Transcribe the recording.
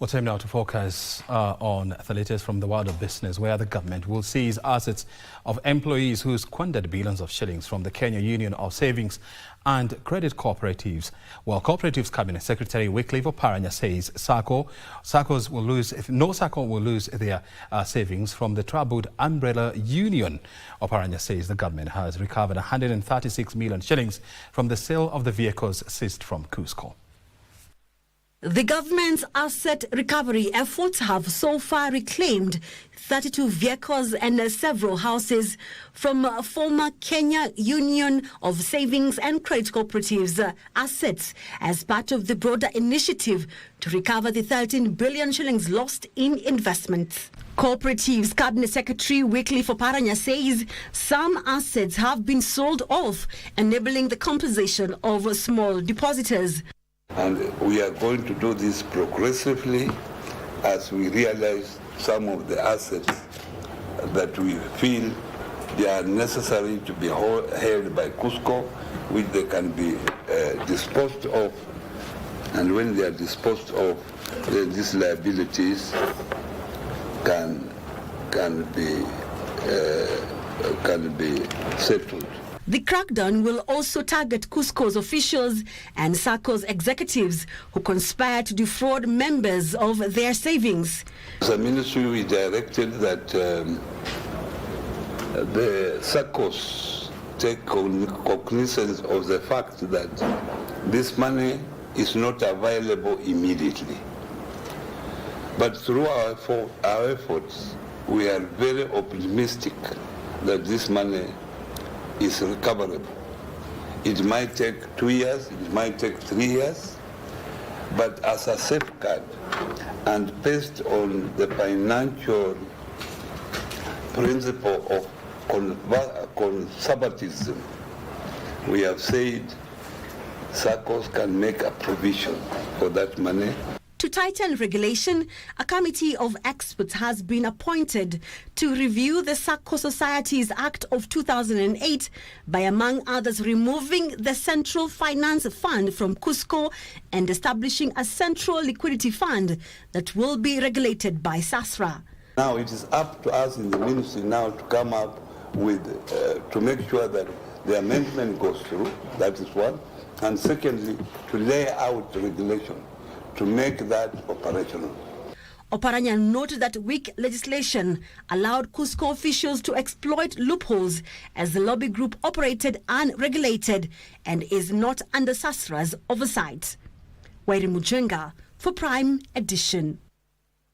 Well, time now to focus on the latest from the world of business, where the government will seize assets of employees who squandered billions of shillings from the Kenya Union of Savings and Credit Cooperatives. Well, Cooperatives Cabinet Secretary Wycliffe Oparanya says no SACCO will lose their savings from the troubled umbrella union. Oparanya says the government has recovered 136 million shillings from the sale of the vehicles seized from KUSCCO. The government's asset recovery efforts have so far reclaimed 32 vehicles and several houses from former Kenya Union of Savings and Credit Cooperatives assets as part of the broader initiative to recover the 13 billion shillings lost in investments. Cooperatives Cabinet Secretary Wycliffe Oparanya says some assets have been sold off, enabling the compensation of small depositors. And we are going to do this progressively as we realize some of the assets that we feel they are necessary to be held by KUSCCO, which they can be disposed of. And when they are disposed of, then these liabilities can be settled. The crackdown will also target KUSCCO's officials and SACCO's executives who conspire to defraud members of their savings. As a ministry, we directed that the SACCOs take cognizance of the fact that this money is not available immediately. But through our efforts, we are very optimistic that this money is recoverable. It might take 2 years, it might take 3 years, but as a safeguard and based on the financial principle of conservatism, we have said SACCOs can make a provision for that money. To tighten regulation, a committee of experts has been appointed to review the SACCO Societies Act of 2008 by, among others, removing the Central Finance Fund from KUSCCO and establishing a Central Liquidity Fund that will be regulated by SASRA. Now it is up to us in the ministry now to come up with, to make sure that the amendment goes through, that is one, and secondly, to lay out regulation to make that operational. Oparanya noted that weak legislation allowed KUSCCO officials to exploit loopholes as the lobby group operated unregulated and is not under SASRA's oversight. Wairi Mujenga for Prime Edition.